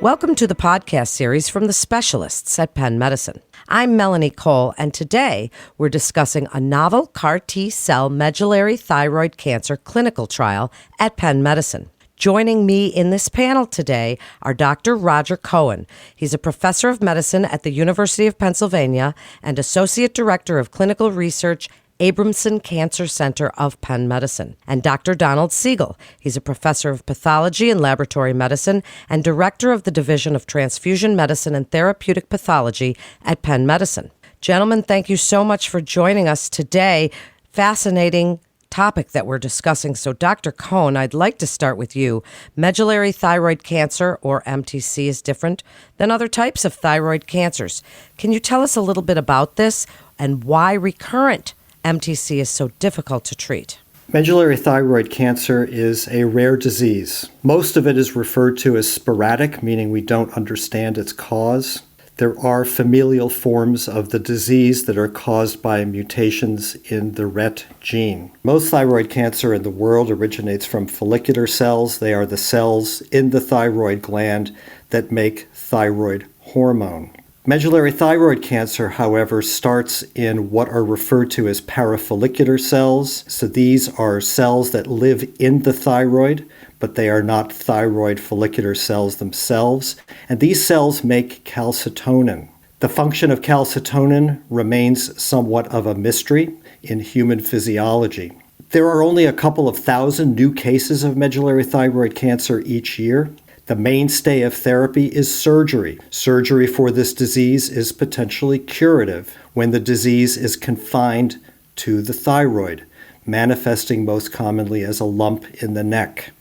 Welcome to the podcast series from the specialists at Penn Medicine. I'm Melanie Cole, and today we're discussing a novel CAR T-cell medullary thyroid cancer clinical trial at Penn Medicine. Joining me in this panel today are Dr. Roger Cohen. He's a professor of medicine at the University of Pennsylvania and Associate Director of Clinical Research, Abramson Cancer Center of Penn Medicine, and Dr. Donald Siegel. He's a professor of pathology and laboratory medicine and director of the Division of Transfusion Medicine and Therapeutic Pathology at Penn Medicine. Gentlemen, thank you so much for joining us today. Fascinating topic that we're discussing. So, Dr. Cohen, I'd like to start with you. Medullary thyroid cancer, or MTC, is different than other types of thyroid cancers. Can you tell us a little bit about this and why recurrent MTC is so difficult to treat? Medullary thyroid cancer is a rare disease. Most of it is referred to as sporadic, meaning we don't understand its cause. There are familial forms of the disease that are caused by mutations in the RET gene. Most thyroid cancer in the world originates from follicular cells. They are the cells in the thyroid gland that make thyroid hormone. Medullary thyroid cancer, however, starts in what are referred to as parafollicular cells. So these are cells that live in the thyroid, but they are not thyroid follicular cells themselves. And these cells make calcitonin. The function of calcitonin remains somewhat of a mystery in human physiology. There are only a couple of thousand new cases of medullary thyroid cancer each year. The mainstay of therapy is surgery. Surgery for this disease is potentially curative when the disease is confined to the thyroid, manifesting most commonly as a lump in the neck.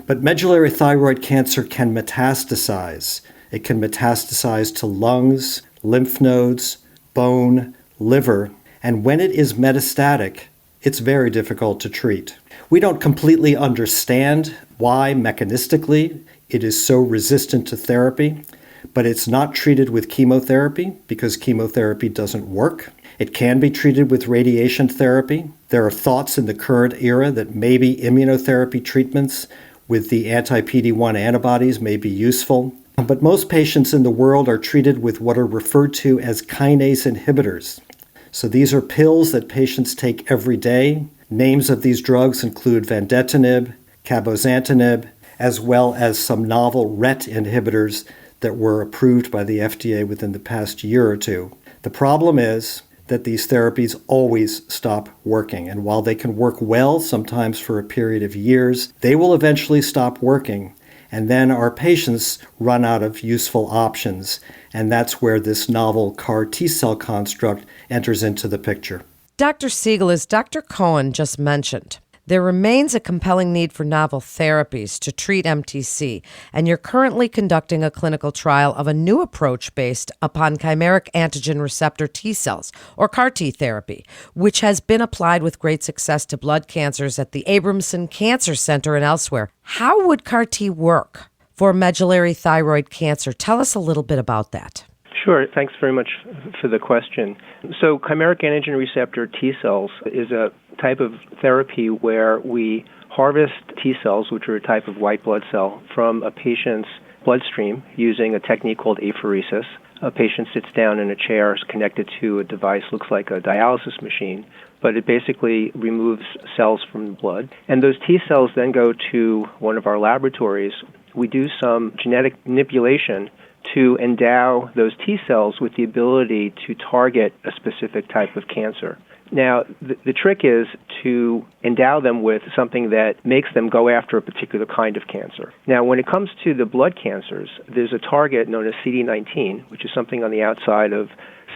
But medullary thyroid cancer can metastasize. It can metastasize to lungs, lymph nodes, bone, liver, and when it is metastatic, it's very difficult to treat. We don't completely understand why mechanistically it is so resistant to therapy, but it's not treated with chemotherapy because chemotherapy doesn't work. It can be treated with radiation therapy. There are thoughts in the current era that maybe immunotherapy treatments with the anti-PD-1 antibodies may be useful. But most patients in the world are treated with what are referred to as kinase inhibitors. So these are pills that patients take every day. Names of these drugs include vandetanib, cabozantinib, as well as some novel RET inhibitors that were approved by the FDA within the past year or two. The problem is that these therapies always stop working, and while they can work well, sometimes for a period of years, they will eventually stop working, and then our patients run out of useful options, and that's where this novel CAR T-cell construct enters into the picture. Dr. Siegel, as Dr. Cohen just mentioned, there remains a compelling need for novel therapies to treat MTC, and you're currently conducting a clinical trial of a new approach based upon chimeric antigen receptor T cells, or CAR T therapy, which has been applied with great success to blood cancers at the Abramson Cancer Center and elsewhere. How would CAR T work for medullary thyroid cancer? Tell us a little bit about that. Sure. Thanks very much for the question. So chimeric antigen receptor T cells is a type of therapy where we harvest T cells, which are a type of white blood cell, from a patient's bloodstream using a technique called apheresis. A patient sits down in a chair connected to a device, looks like a dialysis machine, but it basically removes cells from the blood. And those T cells then go to one of our laboratories. We do some genetic manipulation to endow those T cells with the ability to target a specific type of cancer. Now, the trick is to endow them with something that makes them go after a particular kind of cancer. Now, when it comes to the blood cancers, there's a target known as CD19, which is something on the outside of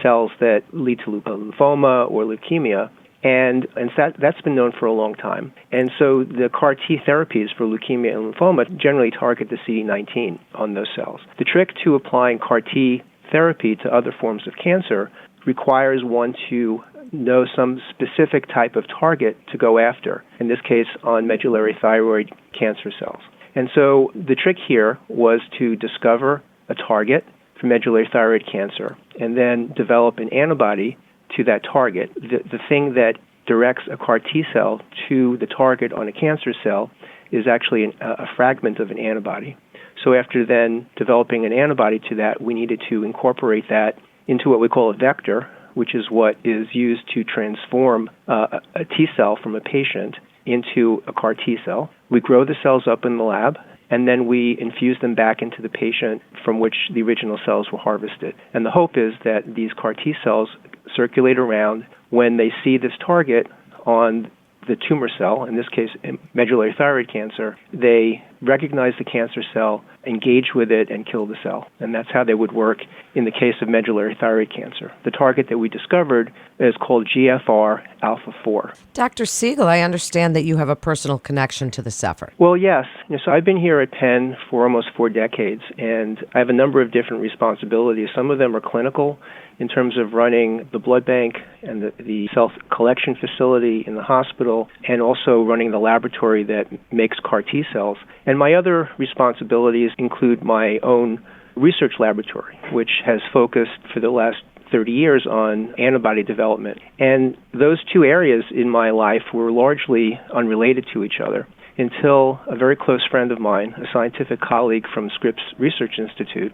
cells that lead to lymphoma or leukemia. And that's been known for a long time. And so the CAR T therapies for leukemia and lymphoma generally target the CD19 on those cells. The trick to applying CAR T therapy to other forms of cancer requires one to know some specific type of target to go after, in this case on medullary thyroid cancer cells. And so the trick here was to discover a target for medullary thyroid cancer and then develop an antibody to that target. The thing that directs a CAR T cell to the target on a cancer cell is actually a fragment of an antibody. So after then developing an antibody to that, we needed to incorporate that into what we call a vector, which is what is used to transform a T cell from a patient into a CAR T cell. We grow the cells up in the lab, and then we infuse them back into the patient from which the original cells were harvested. And the hope is that these CAR T cells circulate around when they see this target on the tumor cell, in this case medullary thyroid cancer. They recognize the cancer cell, engage with it, and kill the cell. And that's how they would work in the case of medullary thyroid cancer. The target that we discovered is called GFR alpha 4. Dr. Siegel, I understand that you have a personal connection to this effort. Well, yes. So I've been here at Penn for almost 4 decades, and I have a number of different responsibilities. Some of them are clinical, in terms of running the blood bank and the cell collection facility in the hospital, and also running the laboratory that makes CAR T cells. And my other responsibilities include my own research laboratory, which has focused for the last 30 years on antibody development. And those 2 areas in my life were largely unrelated to each other until a very close friend of mine, a scientific colleague from Scripps Research Institute,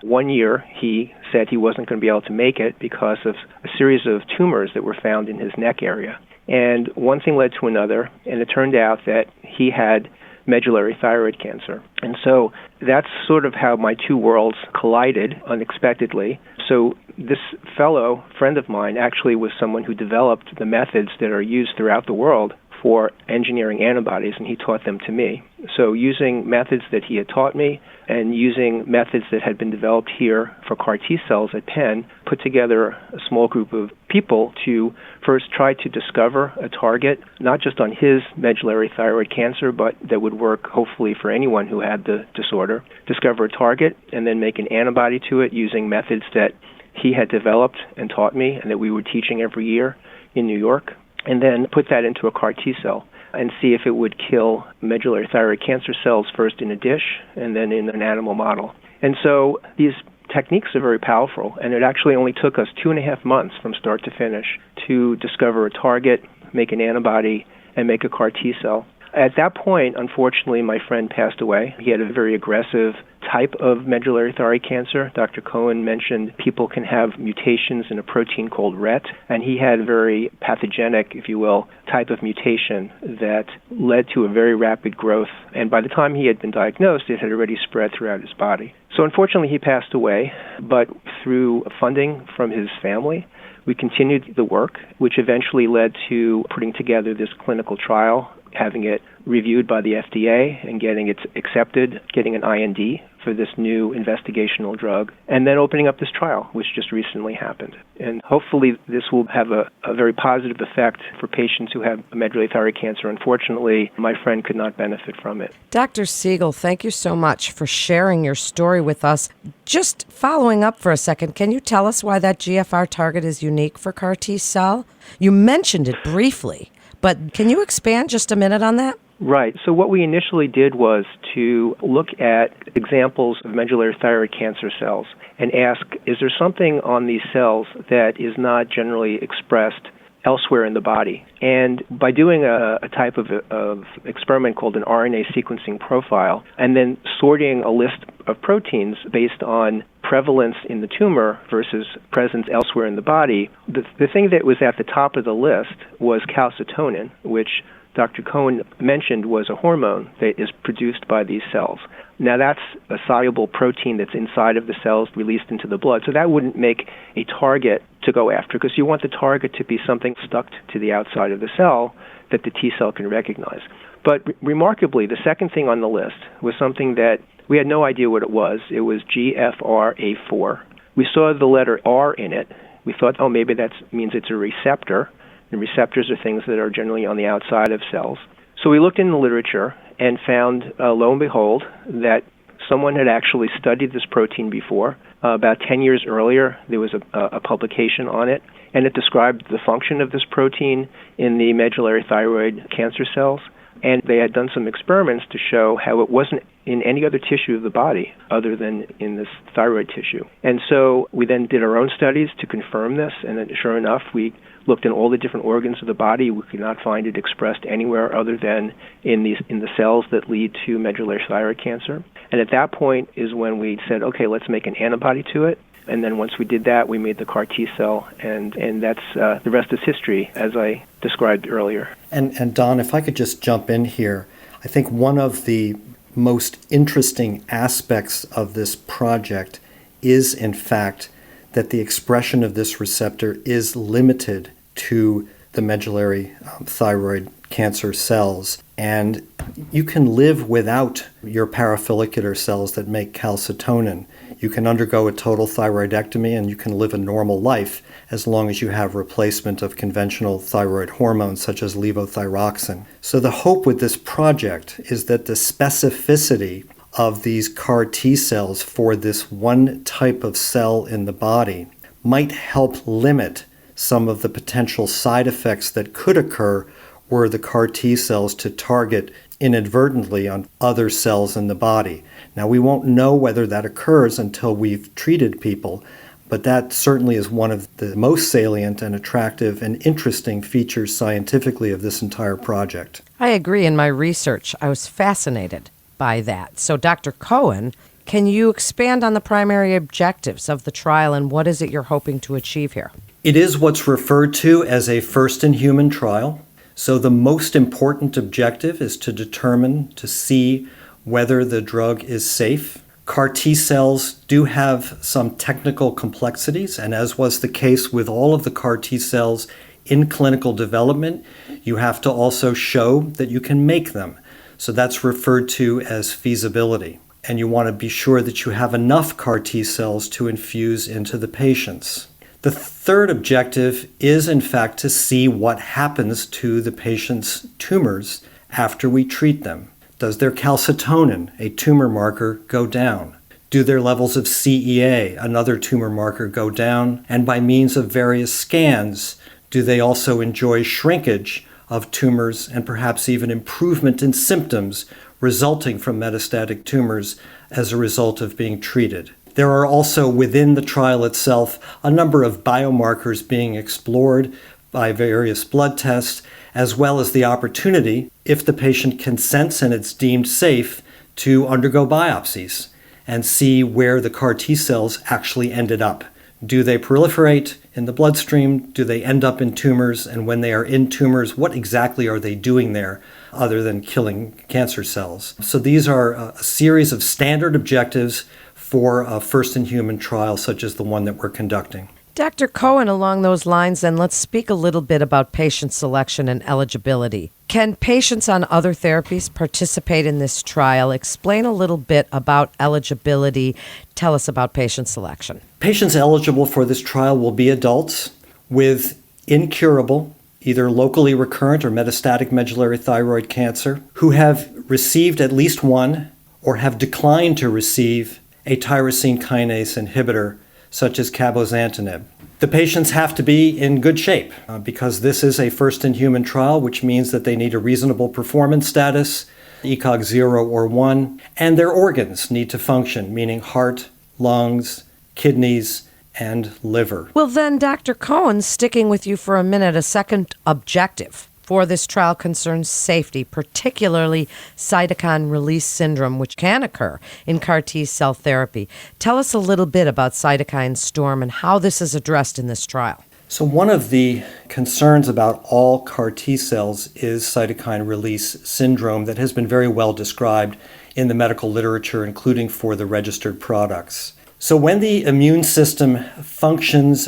one year he said he wasn't going to be able to make it because of a series of tumors that were found in his neck area. And one thing led to another, and it turned out that he had medullary thyroid cancer. And so that's sort of how my 2 worlds collided unexpectedly. So this fellow friend of mine actually was someone who developed the methods that are used throughout the world for engineering antibodies, and he taught them to me. So using methods that he had taught me and using methods that had been developed here for CAR T cells at Penn, put together a small group of people to first try to discover a target, not just on his medullary thyroid cancer, but that would work hopefully for anyone who had the disorder. Discover a target and then make an antibody to it using methods that he had developed and taught me and that we were teaching every year in New York, and then put that into a CAR T cell and see if it would kill medullary thyroid cancer cells first in a dish and then in an animal model. And so these techniques are very powerful, and it actually only took us 2.5 months from start to finish to discover a target, make an antibody, and make a CAR T cell. At that point, unfortunately, my friend passed away. He had a very aggressive type of medullary thyroid cancer. Dr. Cohen mentioned people can have mutations in a protein called RET, and he had a very pathogenic, if you will, type of mutation that led to a very rapid growth. And by the time he had been diagnosed, it had already spread throughout his body. So unfortunately, he passed away, but through funding from his family, we continued the work, which eventually led to putting together this clinical trial, having it reviewed by the FDA and getting it accepted, getting an IND for this new investigational drug, and then opening up this trial, which just recently happened. And hopefully this will have a very positive effect for patients who have medullary thyroid cancer. Unfortunately, my friend could not benefit from it. Dr. Siegel, thank you so much for sharing your story with us. Just following up for a second, can you tell us why that GFR target is unique for CAR T cell? You mentioned it briefly, but can you expand just a minute on that? Right. So what we initially did was to look at examples of medullary thyroid cancer cells and ask, is there something on these cells that is not generally expressed elsewhere in the body? And by doing a type of experiment called an RNA sequencing profile, and then sorting a list of proteins based on prevalence in the tumor versus presence elsewhere in the body, the thing that was at the top of the list was calcitonin, which Dr. Cohen mentioned was a hormone that is produced by these cells. Now that's a soluble protein that's inside of the cells released into the blood, so that wouldn't make a target to go after, because you want the target to be something stuck to the outside of the cell that the T cell can recognize. But remarkably, the second thing on the list was something that we had no idea what it was. It was GFRA4. We saw the letter R in it. We thought, oh, maybe that means it's a receptor. And receptors are things that are generally on the outside of cells. So we looked in the literature and found, lo and behold, that someone had actually studied this protein before. About 10 years earlier, there was a publication on it, and it described the function of this protein in the medullary thyroid cancer cells. And they had done some experiments to show how it wasn't in any other tissue of the body other than in this thyroid tissue. And so we then did our own studies to confirm this, and then sure enough, we looked in all the different organs of the body. We could not find it expressed anywhere other than in the cells that lead to medullary thyroid cancer. And at that point is when we said, okay, let's make an antibody to it. And then once we did that, we made the CAR T cell, and that's the rest is history, as I described earlier. And Don, if I could just jump in here, I think one of the most interesting aspects of this project is, in fact, that the expression of this receptor is limited to the medullary thyroid cancer cells. And you can live without your parafollicular cells that make calcitonin. You can undergo a total thyroidectomy and you can live a normal life as long as you have replacement of conventional thyroid hormones such as levothyroxine. So the hope with this project is that the specificity of these CAR T cells for this one type of cell in the body might help limit some of the potential side effects that could occur were the CAR T cells to target inadvertently on other cells in the body. Now, we won't know whether that occurs until we've treated people, but that certainly is one of the most salient and attractive and interesting features scientifically of this entire project. I agree. In my research, I was fascinated by that. So, Dr. Cohen, can you expand on the primary objectives of the trial and what is it you're hoping to achieve here? It is what's referred to as a first-in-human trial. So the most important objective is to determine, to see whether the drug is safe. CAR T cells do have some technical complexities, and as was the case with all of the CAR T cells in clinical development, you have to also show that you can make them. So that's referred to as feasibility. And you want to be sure that you have enough CAR T cells to infuse into the patients. The third objective is, in fact, to see what happens to the patient's tumors after we treat them. Does their calcitonin, a tumor marker, go down? Do their levels of CEA, another tumor marker, go down? And by means of various scans, do they also enjoy shrinkage of tumors and perhaps even improvement in symptoms resulting from metastatic tumors as a result of being treated? There are also within the trial itself a number of biomarkers being explored by various blood tests, as well as the opportunity, if the patient consents and it's deemed safe, to undergo biopsies and see where the CAR T cells actually ended up. Do they proliferate in the bloodstream? Do they end up in tumors? And when they are in tumors, what exactly are they doing there other than killing cancer cells? So these are a series of standard objectives for a first-in-human trial such as the one that we're conducting. Dr. Cohen, along those lines, then let's speak a little bit about patient selection and eligibility. Can patients on other therapies participate in this trial? Explain a little bit about eligibility. Tell us about patient selection. Patients eligible for this trial will be adults with incurable, either locally recurrent or metastatic medullary thyroid cancer, who have received at least one or have declined to receive a tyrosine kinase inhibitor such as cabozantinib. The patients have to be in good shape because this is a first-in-human trial, which means that they need a reasonable performance status, ECOG 0 or 1, and their organs need to function, meaning heart, lungs, kidneys, and liver. Well then, Dr. Cohen, sticking with you for a minute, a second objective for this trial concerns safety, particularly cytokine release syndrome, which can occur in CAR T cell therapy. Tell us a little bit about cytokine storm and how this is addressed in this trial. So one of the concerns about all CAR T cells is cytokine release syndrome that has been very well described in the medical literature, including for the registered products. So when the immune system functions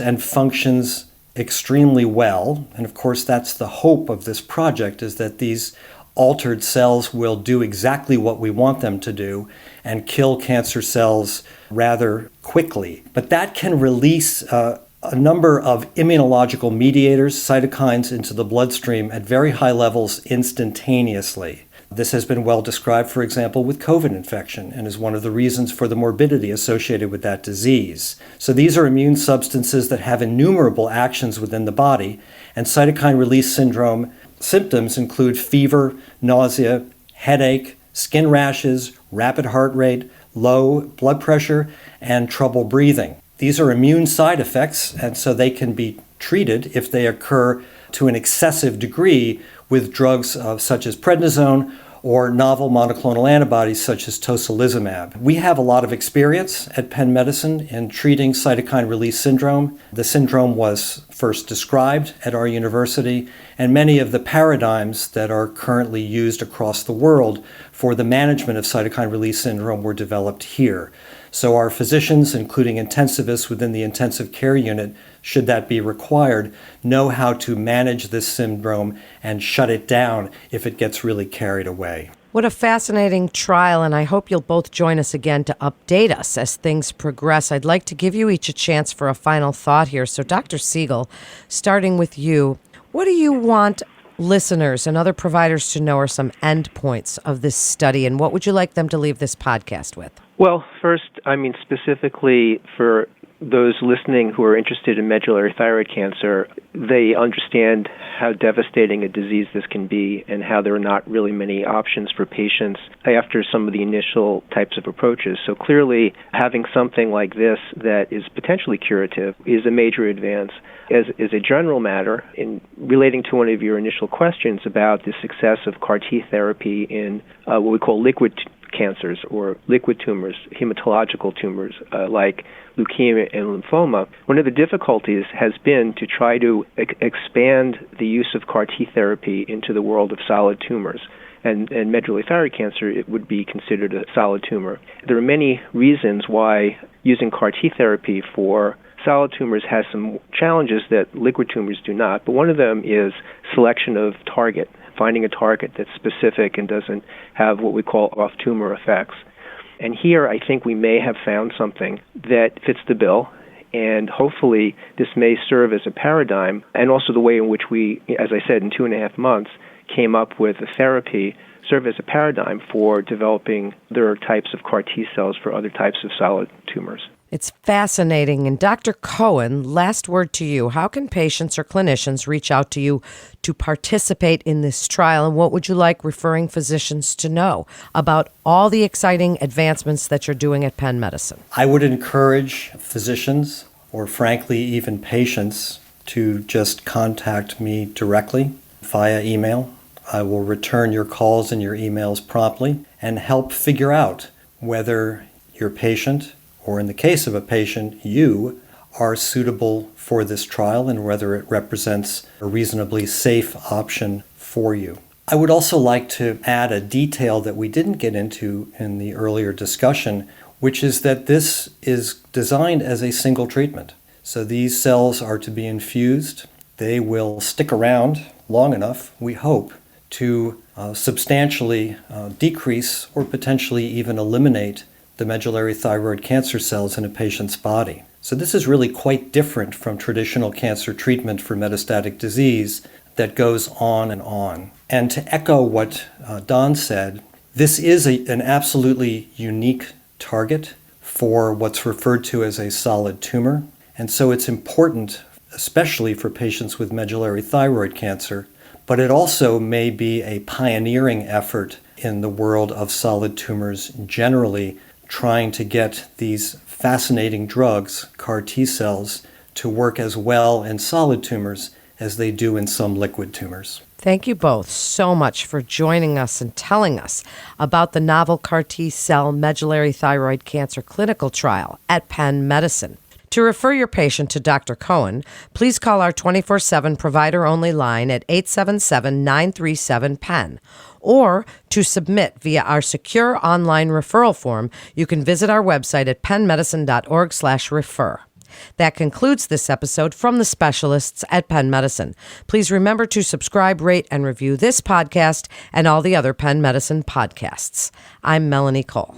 extremely well, and of course that's the hope of this project, is that these altered cells will do exactly what we want them to do and kill cancer cells rather quickly. But that can release a number of immunological mediators, cytokines, into the bloodstream at very high levels instantaneously. This has been well described, for example, with COVID infection and is one of the reasons for the morbidity associated with that disease. So these are immune substances that have innumerable actions within the body, and cytokine release syndrome symptoms include fever, nausea, headache, skin rashes, rapid heart rate, low blood pressure, and trouble breathing. These are immune side effects, and so they can be treated if they occur to an excessive degree with drugs such as prednisone or novel monoclonal antibodies such as tocilizumab. We have a lot of experience at Penn Medicine in treating cytokine release syndrome. The syndrome was first described at our university, and many of the paradigms that are currently used across the world for the management of cytokine release syndrome were developed here. So our physicians, including intensivists within the intensive care unit, should that be required, know how to manage this syndrome and shut it down if it gets really carried away. What a fascinating trial, and I hope you'll both join us again to update us as things progress. I'd like to give you each a chance for a final thought here. So, Dr. Siegel, starting with you, what do you want listeners and other providers to know are some endpoints of this study, and what would you like them to leave this podcast with? Well, first, specifically for those listening who are interested in medullary thyroid cancer, they understand how devastating a disease this can be and how there are not really many options for patients after some of the initial types of approaches. So clearly, having something like this that is potentially curative is a major advance. As a general matter, in relating to one of your initial questions about the success of CAR T therapy in what we call liquid cancers or liquid tumors, hematological tumors like leukemia and lymphoma, one of the difficulties has been to try to expand the use of CAR T therapy into the world of solid tumors. And medullary thyroid cancer, it would be considered a solid tumor. There are many reasons why using CAR T therapy for solid tumors has some challenges that liquid tumors do not, but one of them is selection of target, finding a target that's specific and doesn't have what we call off-tumor effects. And here I think we may have found something that fits the bill, and hopefully this may serve as a paradigm, and also the way in which we, as I said, in 2.5 months, came up with a therapy, serve as a paradigm for developing other types of CAR T cells for other types of solid tumors. It's fascinating. And Dr. Cohen, last word to you. How can patients or clinicians reach out to you to participate in this trial? And what would you like referring physicians to know about all the exciting advancements that you're doing at Penn Medicine? I would encourage physicians, or frankly even patients, to just contact me directly via email. I will return your calls and your emails promptly and help figure out whether your patient, or in the case of a patient, you are suitable for this trial and whether it represents a reasonably safe option for you. I would also like to add a detail that we didn't get into in the earlier discussion, which is that this is designed as a single treatment. So these cells are to be infused. They will stick around long enough, we hope, to substantially decrease or potentially even eliminate the medullary thyroid cancer cells in a patient's body. So this is really quite different from traditional cancer treatment for metastatic disease that goes on and on. And to echo what Don said, this is an absolutely unique target for what's referred to as a solid tumor. And so it's important, especially for patients with medullary thyroid cancer, but it also may be a pioneering effort in the world of solid tumors generally, trying to get these fascinating drugs, CAR T cells, to work as well in solid tumors as they do in some liquid tumors. Thank you both so much for joining us and telling us about the novel CAR T cell medullary thyroid cancer clinical trial at Penn Medicine. To refer your patient to Dr. Cohen, please call our 24/7 provider-only line at 877-937-PENN. Or to submit via our secure online referral form, you can visit our website at pennmedicine.org/refer. That concludes this episode from the specialists at Penn Medicine. Please remember to subscribe, rate, and review this podcast and all the other Penn Medicine podcasts. I'm Melanie Cole.